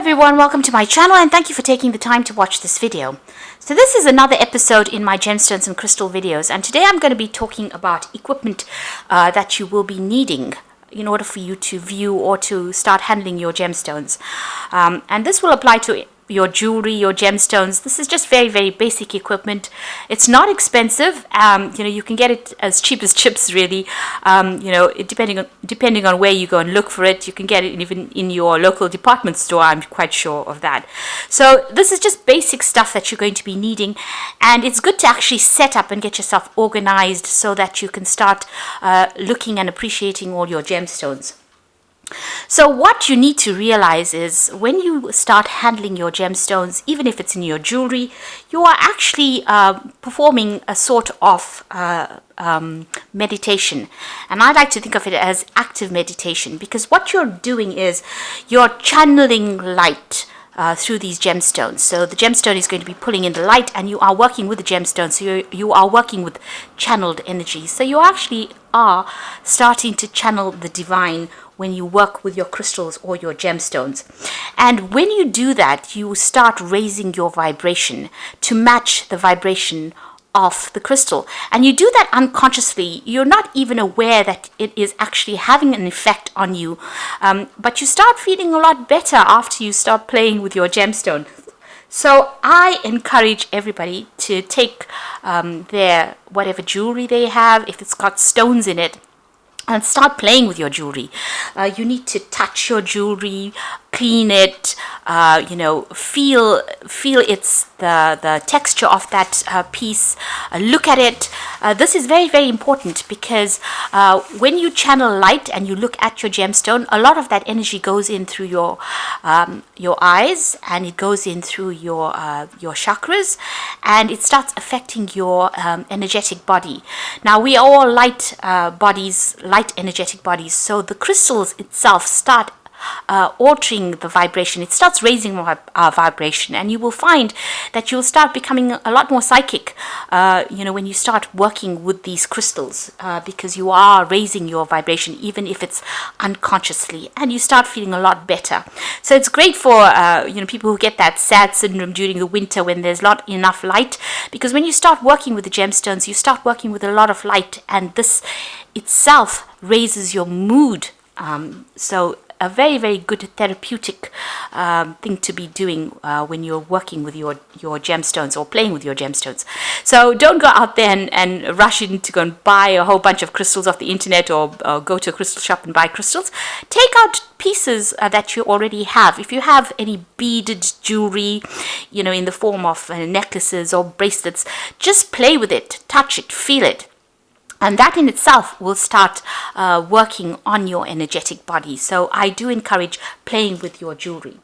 everyone, welcome to my channel and thank you for taking the time to watch this video. So this is another episode in my gemstones and crystal videos, and today I'm going to be talking about equipment that you will be needing in order for you to view or to start handling your gemstones. And this will apply to your jewelry, your gemstones. This is just very, very basic equipment. It's not expensive. You can get it as cheap as chips, really. Depending on where you go and look for it, you can get it even in your local department store. I'm quite sure of that. So this is just basic stuff that you're going to be needing, and it's good to actually set up and get yourself organized so that you can start looking and appreciating all your gemstones. So what you need to realize is when you start handling your gemstones, even if it's in your jewelry, you are actually performing a sort of meditation. And I like to think of it as active meditation, because what you're doing is you're channeling light through these gemstones. So the gemstone is going to be pulling in the light, and you are working with the gemstone. So you are working with channeled energy. So you actually are starting to channel the divine when you work with your crystals or your gemstones. And when you do that, you start raising your vibration to match the vibration of the crystal. And you do that unconsciously. You're not even aware that it is actually having an effect on you. But you start feeling a lot better after you start playing with your gemstone. So I encourage everybody to take their whatever jewelry they have, if it's got stones in it, and start playing with your jewelry. You need to touch your jewelry, clean it, feel it's the texture of that piece. Look at it. This is very, very important, because when you channel light and you look at your gemstone, a lot of that energy goes in through your eyes, and it goes in through your chakras, and it starts affecting your energetic body. Now, we are all light bodies, light energetic bodies, so the crystals itself start altering the vibration. It starts raising our vibration, and you will find that you'll start becoming a lot more psychic when you start working with these crystals, because you are raising your vibration, even if it's unconsciously, and you start feeling a lot better. So it's great for people who get that sad syndrome during the winter when there's not enough light, because when you start working with the gemstones, you start working with a lot of light, and this itself raises your mood. So a very, very good therapeutic thing to be doing when you're working with your gemstones or playing with your gemstones. So don't go out there and rush in to go and buy a whole bunch of crystals off the internet, or go to a crystal shop and buy crystals. Take out pieces that you already have. If you have any beaded jewelry, in the form of necklaces or bracelets, just play with it, touch it, feel it. And that in itself will start working on your energetic body. So I do encourage playing with your jewelry.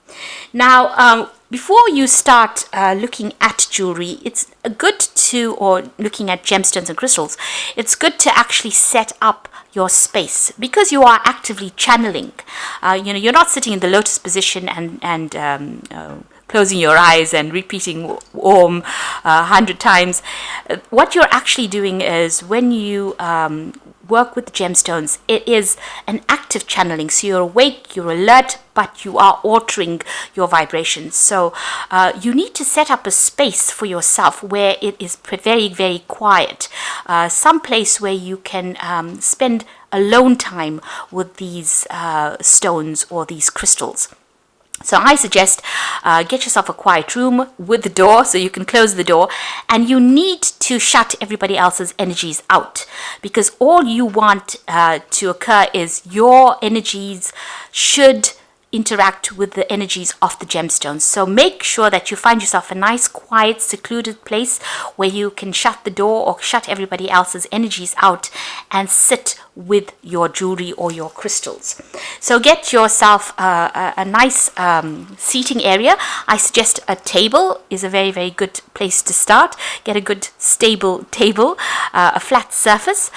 Now, before you start looking at jewelry, it's good or looking at gemstones and crystals, it's good to actually set up your space, because you are actively channeling. You're not sitting in the lotus position and closing your eyes and repeating Om 100 times. What you're actually doing is, when you work with the gemstones, it is an active channeling. So you're awake, you're alert, but you are altering your vibrations. So you need to set up a space for yourself where it is very, very quiet. Some place where you can spend alone time with these stones or these crystals. So I suggest get yourself a quiet room with the door, so you can close the door, and you need to shut everybody else's energies out, because all you want to occur is your energies should interact with the energies of the gemstones. So make sure that you find yourself a nice, quiet, secluded place where you can shut the door or shut everybody else's energies out and sit with your jewelry or your crystals. So get yourself a nice seating area. I suggest a table is a very, very good place to start. Get a good stable table, a flat surface.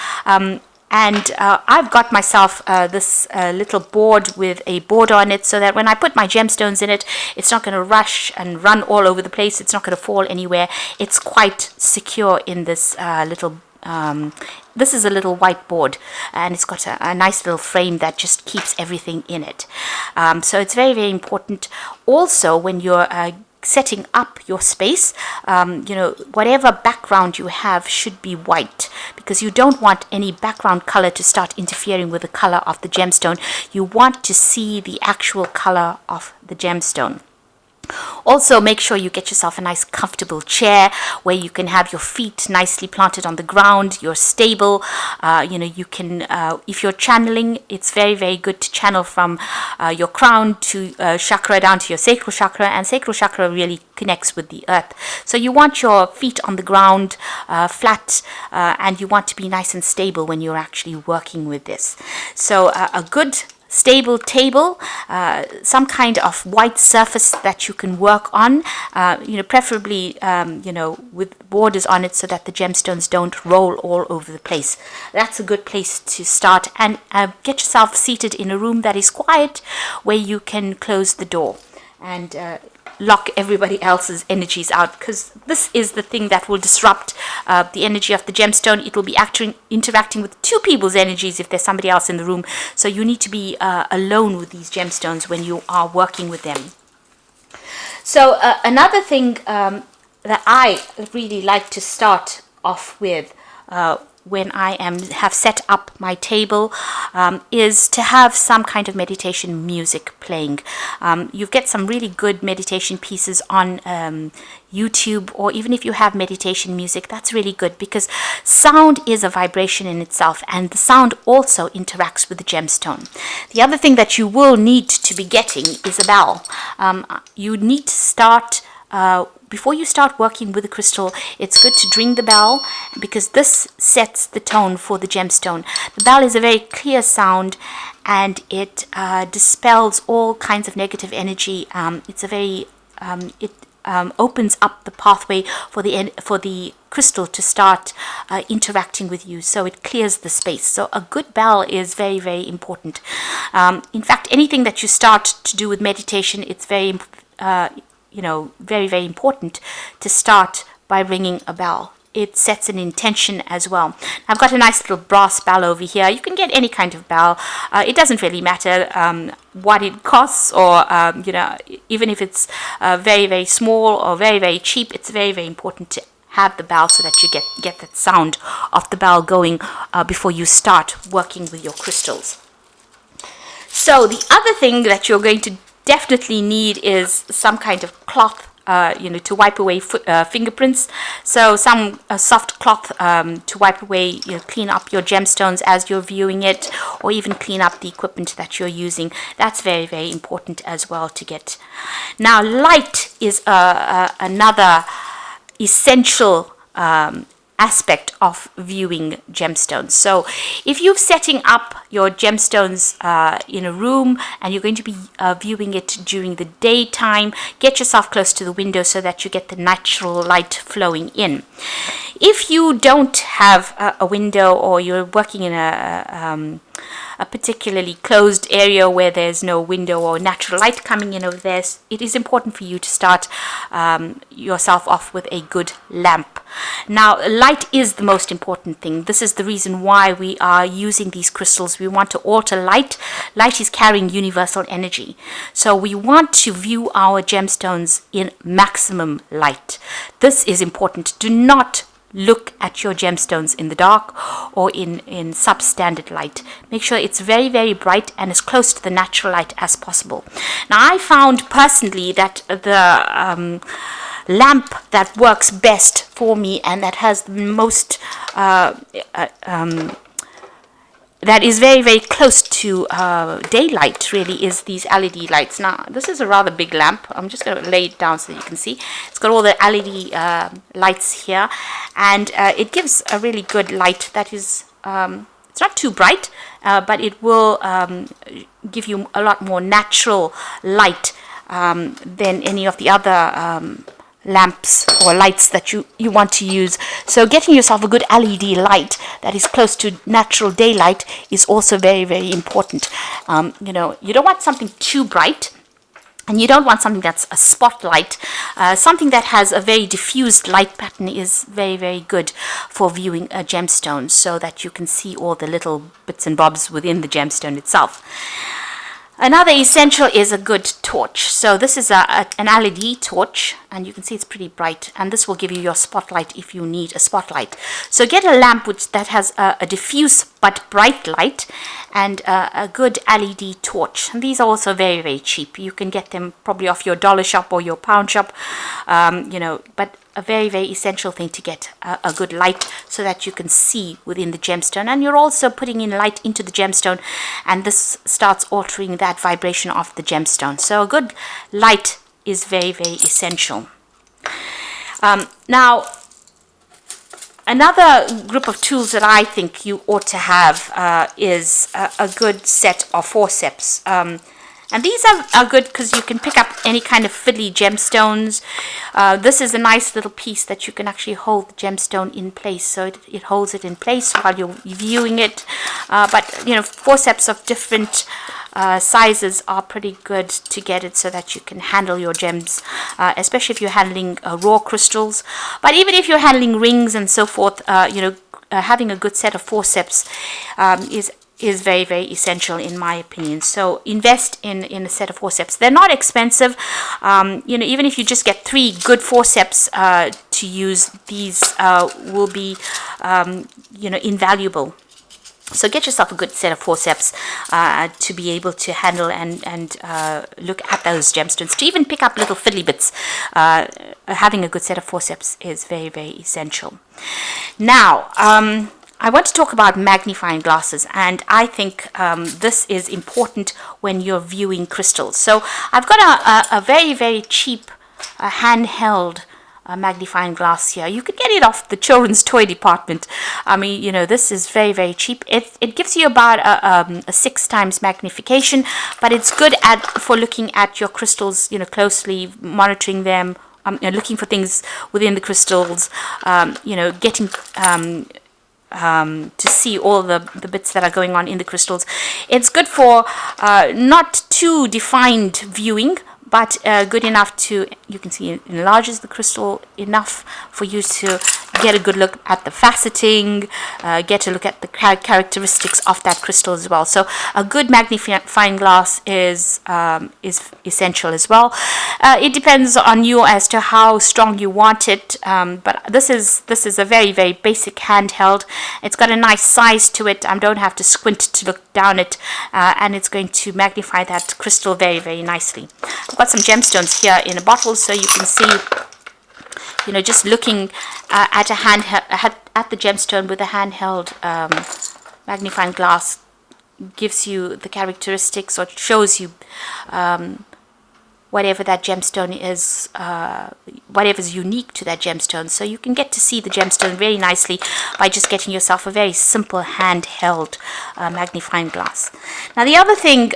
And I've got myself this little board with a border on it, so that when I put my gemstones in it, it's not going to rush and run all over the place. It's not going to fall anywhere. It's quite secure in this little this is a little whiteboard, and it's got a nice little frame that just keeps everything in it. So it's very, very important. Also, when you're setting up your space, whatever background you have should be white, because you don't want any background color to start interfering with the color of the gemstone. You want to see the actual color of the gemstone. Also, make sure you get yourself a nice comfortable chair where you can have your feet nicely planted on the ground. You're stable. You can, if you're channeling, it's very, very good to channel from your crown to chakra down to your sacral chakra, and sacral chakra really connects with the earth. So you want your feet on the ground, flat, and you want to be nice and stable when you're actually working with this. So a good stable table, some kind of white surface that you can work on, preferably with borders on it so that the gemstones don't roll all over the place. That's a good place to start, and get yourself seated in a room that is quiet, where you can close the door and lock everybody else's energies out, because this is the thing that will disrupt the energy of the gemstone. It will be interacting with two people's energies if there's somebody else in the room. So you need to be alone with these gemstones when you are working with them. So another thing that I really like to start off with when I have set up my table is to have some kind of meditation music playing. You get some really good meditation pieces on YouTube, or even if you have meditation music, that's really good, because sound is a vibration in itself, and the sound also interacts with the gemstone. The other thing that you will need to be getting is a bell. You need to start before you start working with the crystal. It's good to ring the bell, because this sets the tone for the gemstone. The bell is a very clear sound, and it dispels all kinds of negative energy. It opens up the pathway for the crystal to start interacting with you, so it clears the space. So a good bell is very, very important. In fact, anything that you start to do with meditation, it's very very, very important to start by ringing a bell. It sets an intention as well. I've got a nice little brass bell over here. You can get any kind of bell. It doesn't really matter what it costs, or even if it's very, very small or very, very cheap. It's very, very important to have the bell so that you get that sound of the bell going before you start working with your crystals. So the other thing that you're going to definitely need is some kind of cloth, to wipe away fingerprints. So some soft cloth to wipe away, clean up your gemstones as you're viewing it, or even clean up the equipment that you're using. That's very, very important as well to get. Now, light is another essential aspect of viewing gemstones. So if you're setting up your gemstones in a room and you're going to be viewing it during the daytime, get yourself close to the window so that you get the natural light flowing in. If you don't have a window, or you're working in a particularly closed area where there's no window or natural light coming in over there, it is important for you to start yourself off with a good lamp. Now, light is the most important thing. This is the reason why we are using these crystals. We want to alter light. Light is carrying universal energy. So we want to view our gemstones in maximum light. This is important. Do not look at your gemstones in the dark or in substandard light. Make sure it's very, very bright and as close to the natural light as possible. Now, I found personally that the lamp that works best for me and that has the most that is very, very close to daylight really is these LED lights. Now, this is a rather big lamp. I'm just going to lay it down so you can see. It's got all the LED lights here, and it gives a really good light that is, it's not too bright, but it will give you a lot more natural light than any of the other lamps or lights that you want to use. So getting yourself a good LED light that is close to natural daylight is also very, very important. You don't want something too bright, And you don't want something that's a spotlight. Something that has a very diffused light pattern is very, very good for viewing a gemstone, so that you can see all the little bits and bobs within the gemstone itself. Another essential is a good torch. So this is an LED torch, and you can see it's pretty bright, and this will give you your spotlight if you need a spotlight. So get a lamp that has a diffuse but bright light, and a good LED torch. And these are also very, very cheap. You can get them probably off your dollar shop or your pound shop, but a very, very essential thing to get a good light, so that you can see within the gemstone, and you're also putting in light into the gemstone, and this starts altering that vibration of the gemstone. So a good light is very, very essential. Now, another group of tools that I think you ought to have is a good set of forceps. And these are good because you can pick up any kind of fiddly gemstones. This is a nice little piece that you can actually hold the gemstone in place. So it holds it in place while you're viewing it. But, forceps of different sizes are pretty good to get it so that you can handle your gems, especially if you're handling raw crystals. But even if you're handling rings and so forth, having a good set of forceps is very, very essential in my opinion. So invest in a set of forceps. They're not expensive. Even if you just get 3 good forceps to use, these will be invaluable. So get yourself a good set of forceps to be able to handle and look at those gemstones. To even pick up little fiddly bits, having a good set of forceps is very, very essential. Now, I want to talk about magnifying glasses, and I think this is important when you're viewing crystals. So I've got a very, very cheap handheld magnifying glass here. You could get it off the children's toy department. I mean, this is very, very cheap. It gives you about a 6 times magnification, but it's good for looking at your crystals, closely, monitoring them, looking for things within the crystals, getting to see all the bits that are going on in the crystals. It's good for not too defined viewing, but good enough to, you can see it enlarges the crystal enough for you to get a good look at the faceting, get a look at the characteristics of that crystal as well. So a good magnifying glass is essential as well. It depends on you as to how strong you want it, but this is a very, very basic handheld. It's got a nice size to it. I don't have to squint to look down it, and it's going to magnify that crystal very, very nicely. I've got some gemstones here in a bottle, so you can see, just looking at the gemstone with a handheld magnifying glass gives you the characteristics, or shows you whatever that gemstone is, whatever's unique to that gemstone. So you can get to see the gemstone very nicely by just getting yourself a very simple handheld magnifying glass. Now, the other thing,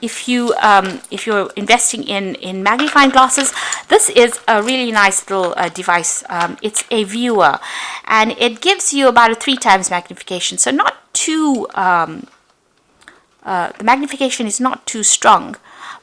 if you're investing in magnifying glasses, this is a really nice little device. It's a viewer, and it gives you about a 3 times magnification. So not too, the magnification is not too strong,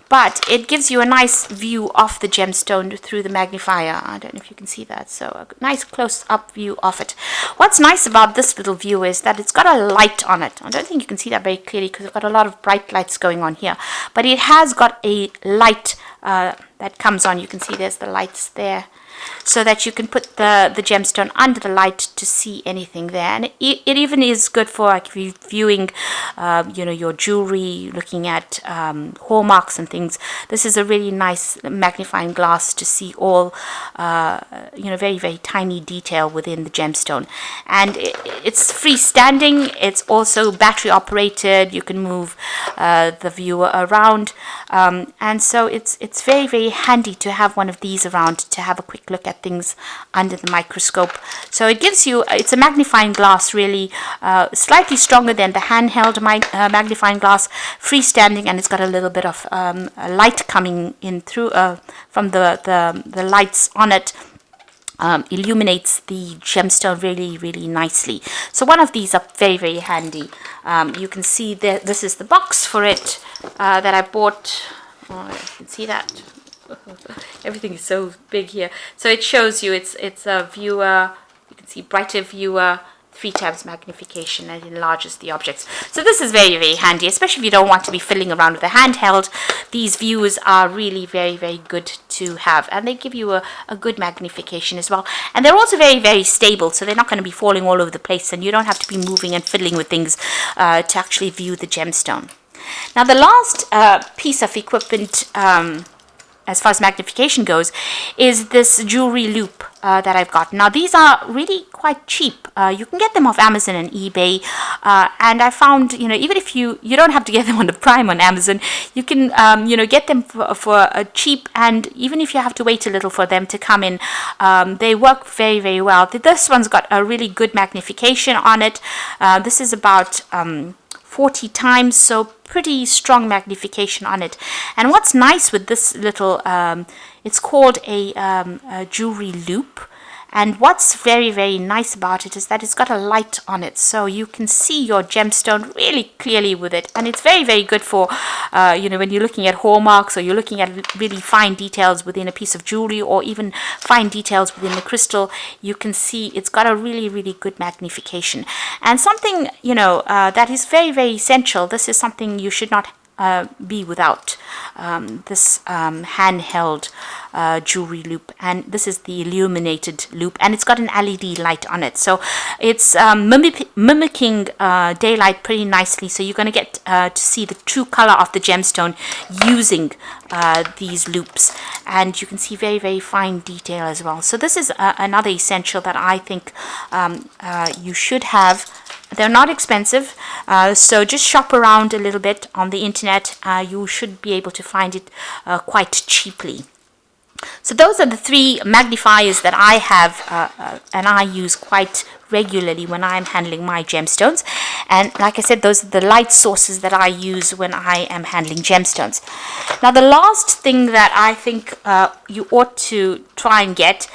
but it gives you a nice view of the gemstone through the magnifier. I don't know if you can see that. So a nice close-up view of it. What's nice about this little view is that it's got a light on it. I don't think you can see that very clearly because it's got a lot of bright lights going on here. But it has got a light that comes on. You can see there's the lights there, so that you can put the gemstone under the light to see anything there. And it even is good for, like, if you're viewing your jewelry, looking at hallmarks and things. This is a really nice magnifying glass to see all very, very tiny detail within the gemstone. And it's freestanding. It's also battery operated. You can move the viewer around, and so it's very, very handy to have one of these around to have a quick look at things under the microscope. So it gives you, it's a magnifying glass, really slightly stronger than the handheld magnifying glass, freestanding, and it's got a little bit of light coming in through from the lights on it. Illuminates the gemstone really, really nicely. So one of these are very, very handy. You can see that this is the box for it that I bought. Oh, you can see that. Everything is so big here. So it shows you it's a viewer. You can see brighter viewer, 3 times magnification, and it enlarges the objects. So this is very, very handy, especially if you don't want to be fiddling around with a handheld. These viewers are really very, very good to have, and they give you a good magnification as well. And they're also very, very stable, so they're not going to be falling all over the place, and you don't have to be moving and fiddling with things to actually view the gemstone. Now the last piece of equipment as far as magnification goes is this jewelry loop that I've got. Now these are really quite cheap. You can get them off Amazon and eBay, and I found, even if you don't have to get them on the Prime on Amazon, you can get them for cheap, and even if you have to wait a little for them to come in, they work very, very well. This one's got a really good magnification on it. This is about 40 times, so pretty strong magnification on it. And what's nice with this little, it's called a jewelry loop. And what's very, very nice about it is that it's got a light on it, so you can see your gemstone really clearly with it. And it's very, very good for, when you're looking at hallmarks, or you're looking at really fine details within a piece of jewelry, or even fine details within the crystal. You can see it's got a really, really good magnification. And something, that is very, very essential. This is something you should not be without, this handheld jewelry loop. And this is the illuminated loop, and it's got an LED light on it, so it's mimicking daylight pretty nicely. So you're going to get to see the true color of the gemstone using these loops, and you can see very, very fine detail as well. So this is another essential that I think you should have. They're not expensive, so just shop around a little bit on the internet. You should be able to find it quite cheaply. So those are the 3 magnifiers that I have and I use quite regularly when I'm handling my gemstones. And like I said, those are the light sources that I use when I am handling gemstones. Now the last thing that I think you ought to try and get,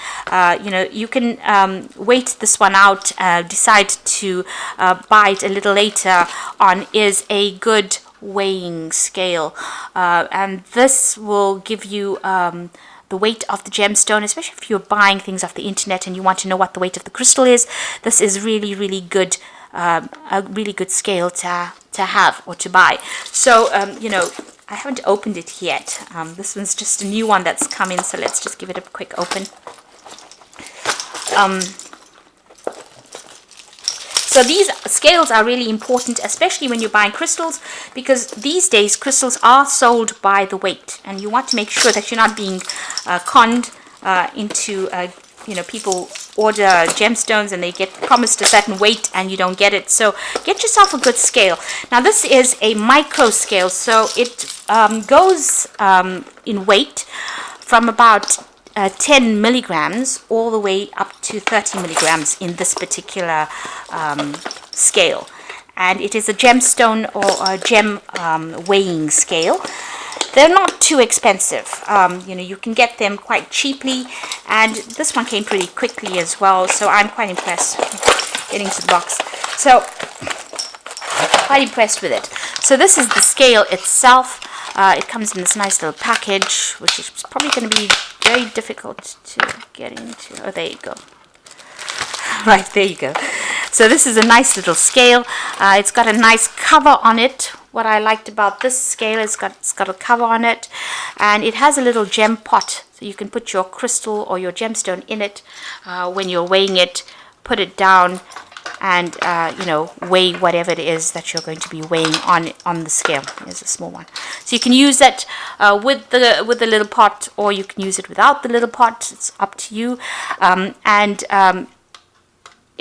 you can wait this one out, decide to buy it a little later on, is a good weighing scale. And this will give you the weight of the gemstone, especially if you're buying things off the internet and you want to know what the weight of the crystal is. This is really, really good, a really good scale to have or to buy. So, I haven't opened it yet. This one's just a new one that's come in, so let's just give it a quick open. So these scales are really important, especially when you're buying crystals, because these days crystals are sold by the weight, and you want to make sure that you're not being conned into, people order gemstones and they get promised a certain weight and you don't get it. So get yourself a good scale. Now this is a micro scale, so it goes in weight from about 10 milligrams all the way up to 30 milligrams in this particular scale, and it is a gemstone or a gem weighing scale. They're not too expensive. You can get them quite cheaply, and this one came pretty quickly as well, so I'm quite impressed getting to the box. So quite impressed with it. So this is the scale itself. It comes in this nice little package, which is probably going to be very difficult to get into. Oh, there you go. Right, there you go. So this is a nice little scale. It's got a nice cover on it. What I liked about this scale is it's got a cover on it, and it has a little gem pot, so you can put your crystal or your gemstone in it when you're weighing it. Put it down and weigh whatever it is that you're going to be weighing on the scale. Here's a small one, so you can use that with the little pot, or you can use it without the little pot. It's up to you.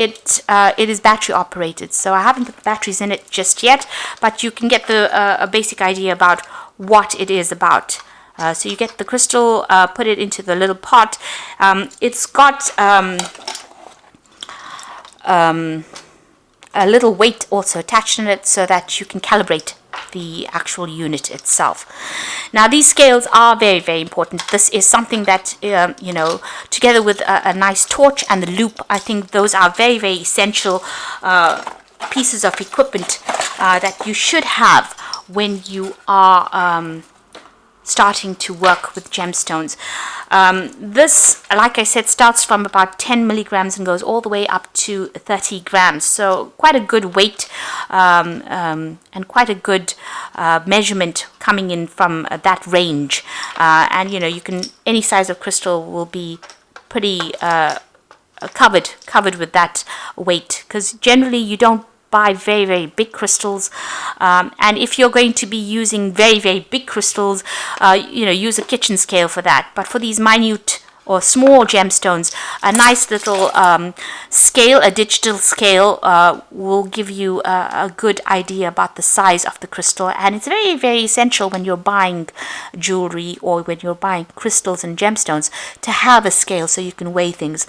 It is battery operated, so I haven't put the batteries in it just yet, but you can get a basic idea about what it is about. So you get the crystal, put it into the little pot. It's got a little weight also attached in it, so that you can calibrate the actual unit itself. Now these scales are very, very important. This is something that together with a nice torch and the loop, I think those are very, very essential pieces of equipment that you should have when you are starting to work with gemstones. This, like I said, starts from about 10 milligrams and goes all the way up to 30 grams. So quite a good weight and quite a good measurement coming in from that range. And you can, any size of crystal will be pretty covered with that weight, because generally you don't buy very, very big crystals, and if you're going to be using very, very big crystals, use a kitchen scale for that. But for these minute or small gemstones, a nice little scale, a digital scale, will give you a good idea about the size of the crystal. And it's very, very essential when you're buying jewelry or when you're buying crystals and gemstones to have a scale so you can weigh things.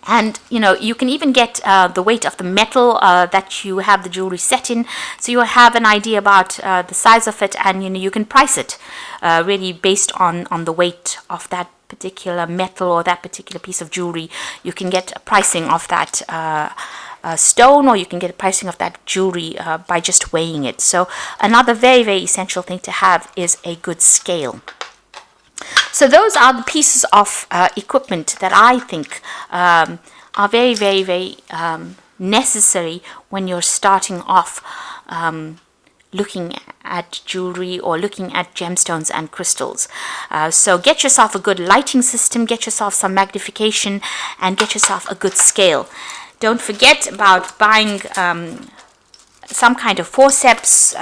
And you can even get the weight of the metal that you have the jewelry set in, so you'll have an idea about the size of it, and you can price it really based on the weight of that particular metal or that particular piece of jewelry. You can get a pricing of that stone, or you can get a pricing of that jewelry by just weighing it. So another very, very essential thing to have is a good scale. So those are the pieces of equipment that I think are very, very, very necessary when you're starting off looking at jewelry or looking at gemstones and crystals. So get yourself a good lighting system, get yourself some magnification, and get yourself a good scale. Don't forget about buying some kind of forceps.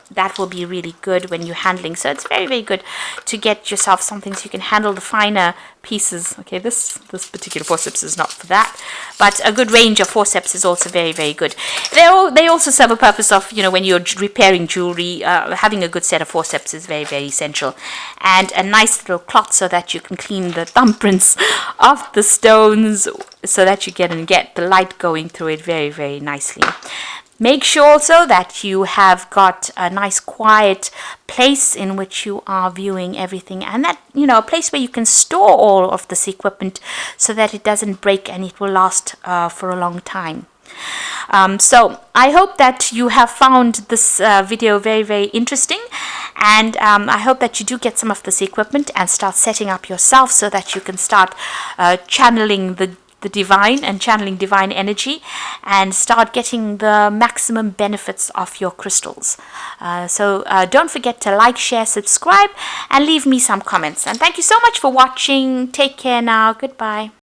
That will be really good when you're handling. So it's very, very good to get yourself something so you can handle the finer pieces. Okay, this particular forceps is not for that, but a good range of forceps is also very, very good. They also serve a purpose of, when you're repairing jewelry, having a good set of forceps is very, very essential. And a nice little cloth so that you can clean the thumbprints of the stones, so that you get the light going through it very, very nicely. Make sure also that you have got a nice quiet place in which you are viewing everything, and that, a place where you can store all of this equipment so that it doesn't break and it will last for a long time. So I hope that you have found this video very, very interesting, and I hope that you do get some of this equipment and start setting up yourself so that you can start channeling the divine and channeling divine energy and start getting the maximum benefits of your crystals. So don't forget to like, share, subscribe, and leave me some comments. And thank you so much for watching. Take care now. Goodbye.